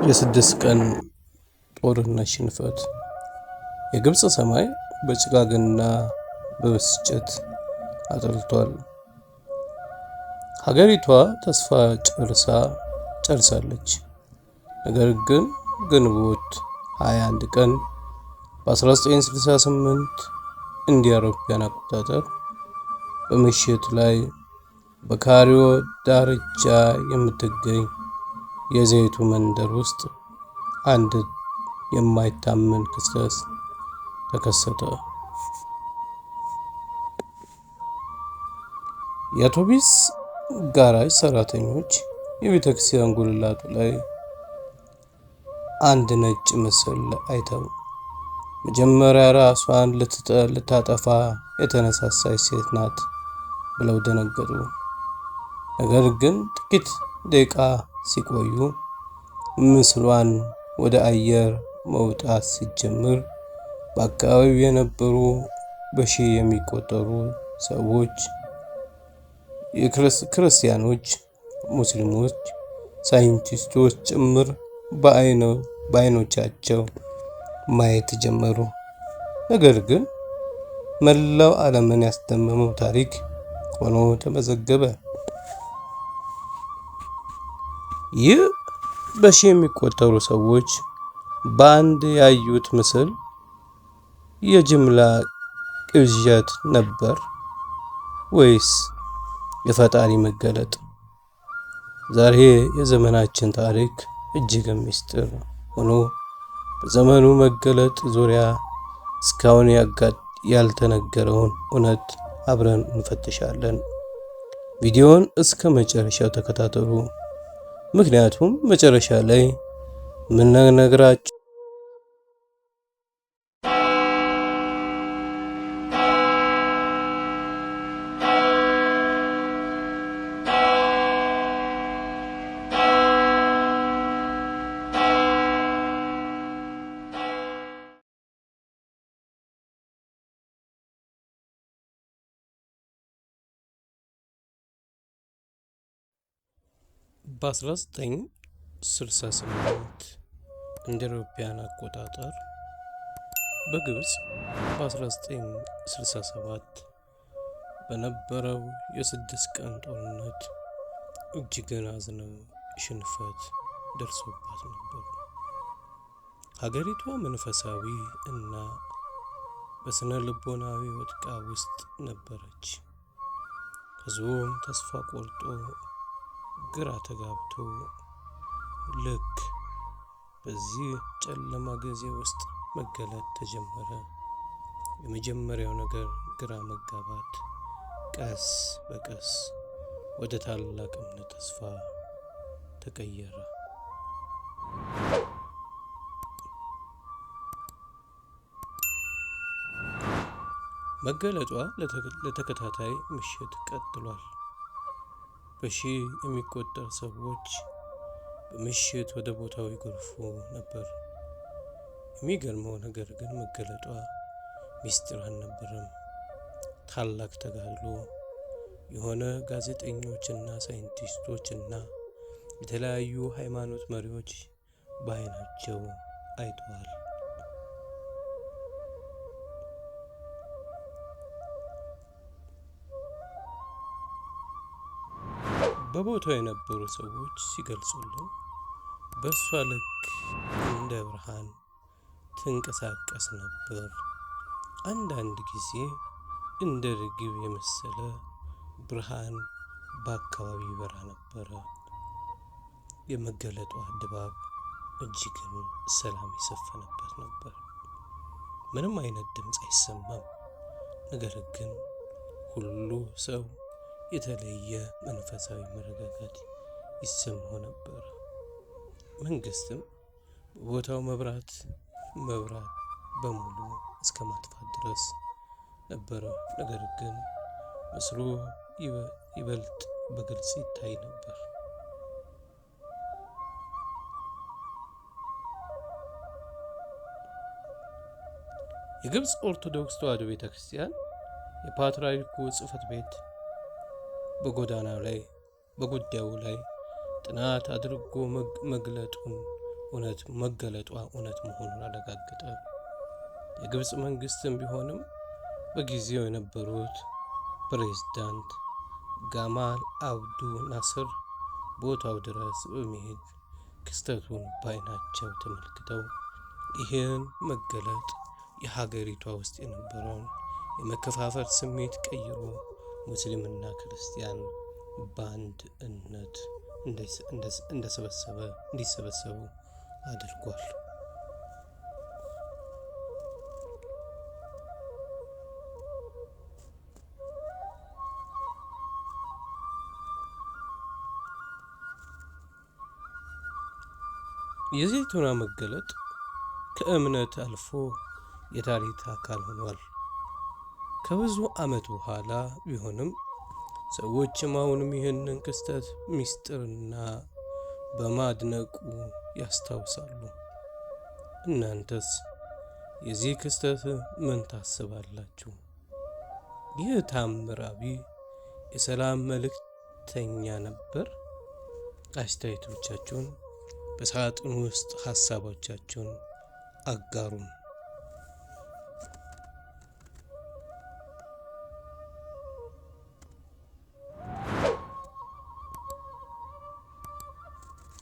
የስድስት ቀን ጦርነት ሽንፈት። የግብፅ ሰማይ በጭጋግና በብስጭት አጥልቷል። ሀገሪቷ ተስፋ ጨርሳለች። ነገር ግን ግንቦት 21 ቀን በ1968 እንደ አውሮፓውያን አቆጣጠር በምሽት ላይ በካይሮ ዳርቻ የምትገኝ የዘይቱ መንደር ውስጥ አንድ የማይታመን ክስተት ተከሰተ። የአውቶቡስ ጋራጅ ሰራተኞች የቤተክርስቲያን ጉልላቱ ላይ አንድ ነጭ ምስል አይተው መጀመሪያ ራሷን ልታጠፋ የተነሳሳች ሴት ናት ብለው ደነገጡ። ነገር ግን ጥቂት ደቂቃ ሲቆዩ ምስሏን ወደ አየር መውጣት ሲጀምር በአካባቢው የነበሩ በሺህ የሚቆጠሩ ሰዎች፣ ክርስቲያኖች፣ ሙስሊሞች፣ ሳይንቲስቶች ጭምር በዓይኖቻቸው ማየት ጀመሩ። ነገር ግን መላው ዓለምን ያስደመመው ታሪክ ሆኖ ተመዘገበ። ይህ በሺህ የሚቆጠሩ ሰዎች በአንድ ያዩት ምስል የጅምላ ቅዠት ነበር ወይስ የፈጣሪ መገለጥ? ዛሬ የዘመናችን ታሪክ እጅግ ምስጢር ሆኖ በዘመኑ መገለጥ ዙሪያ እስካሁን ያልተነገረውን እውነት አብረን እንፈትሻለን። ቪዲዮውን እስከ መጨረሻው ተከታተሉ፣ ምክንያቱም መጨረሻ ላይ ምንነግራችሁ በ1968 እንደ አውሮፓውያን አቆጣጠር በግብፅ በ1967 በነበረው የስድስት ቀን ጦርነት እጅግ አዝነው ሽንፈት ደርሶባት ነበር። ሀገሪቷ መንፈሳዊ እና በስነ ልቦናዊ ወድቃ ውስጥ ነበረች። ህዝቡም ተስፋ ቆርጦ ግራ ተጋብቶ ልክ በዚህ ጨለማ ጊዜ ውስጥ መገለጥ ተጀመረ። የመጀመሪያው ነገር ግራ መጋባት ቀስ በቀስ ወደ ታላቅ እምነት ተስፋ ተቀየረ። መገለጧ ለተከታታይ ምሽት ቀጥሏል። በሺህ የሚቆጠሩ ሰዎች በምሽት ወደ ቦታው ይጎርፉ ነበር። የሚገርመው ነገር ግን መገለጧ ሚስጥር አልነበረም። ታላቅ ተጋድሎ የሆነ ጋዜጠኞችና ሳይንቲስቶችና የተለያዩ ሃይማኖት መሪዎች በዓይናቸው አይተዋል። በቦታው የነበሩ ሰዎች ሲገልጹልን በእሷ ልክ እንደ ብርሃን ትንቀሳቀስ ነበር። አንዳንድ ጊዜ እንደ ርግብ የመሰለ ብርሃን በአካባቢ ይበራ ነበር። የመገለጧ ድባብ እጅግን ሰላም የሰፈነበት ነበር። ምንም አይነት ድምፅ አይሰማም። ነገር ግን ሁሉ ሰው የተለየ መንፈሳዊ መረጋጋት ይሰማው ነበር። መንግስትም በቦታው መብራት በሙሉ እስከ ማጥፋት ድረስ ነበረ። ነገር ግን ምስሉ ይበልጥ በግልጽ ይታይ ነበር። የግብፅ ኦርቶዶክስ ተዋሕዶ ቤተክርስቲያን የፓትርያርኩ ጽሕፈት ቤት በጉዳዩ ላይ ጥናት አድርጎ መግለጡን እውነት መገለጧ እውነት መሆኑን አረጋገጠ። የግብፅ መንግስትም ቢሆንም በጊዜው የነበሩት ፕሬዝዳንት ጋማል አብዱ ናስር ቦታው ድረስ በመሄድ ክስተቱን በዓይናቸው ተመልክተው ይህን መገለጥ የሀገሪቷ ውስጥ የነበረውን የመከፋፈል ስሜት ቀይሮ ሙስሊምና ክርስቲያን በአንድነት እንዲሰበሰቡ አድርጓል። የዘይቱና መገለጥ ከእምነት አልፎ የታሪክ አካል ሆኗል። ከብዙ ዓመት በኋላ ቢሆንም ሰዎችም አሁንም ይህንን ክስተት ምስጢርና በማድነቁ ያስታውሳሉ። እናንተስ የዚህ ክስተት ምን ታስባላችሁ? ይህ ታምራዊ የሰላም መልእክተኛ ነበር? አስተያየቶቻችሁን በሳጥኑ ውስጥ ሀሳቦቻችሁን አጋሩን።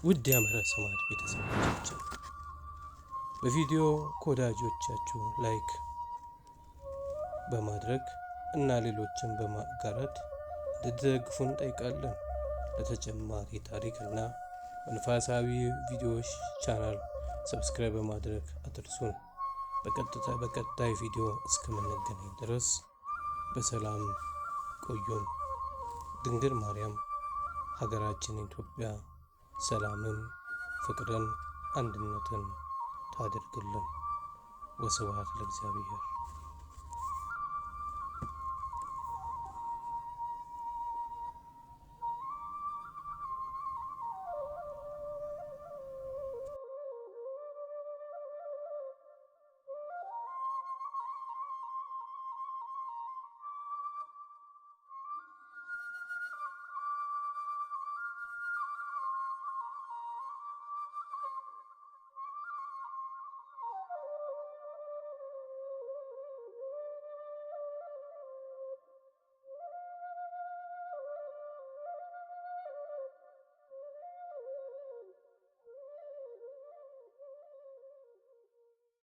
ውድ የሐመረ ሰማዕት ቤተሰቦቻችን በቪዲዮ ከወዳጆቻችሁ ላይክ በማድረግ እና ሌሎችን በማጋራት እንድትደግፉን እንጠይቃለን። ለተጨማሪ ታሪክ እና መንፈሳዊ ቪዲዮዎች ቻናል ሰብስክራይብ በማድረግ አድርሱን። በቀጣይ ቪዲዮ እስከምንገናኝ ድረስ በሰላም ቆዩን። ድንግል ማርያም ሀገራችን ኢትዮጵያ ሰላምን፣ ፍቅርን፣ አንድነትን ታደርግልን። ወስብሐት ለእግዚአብሔር።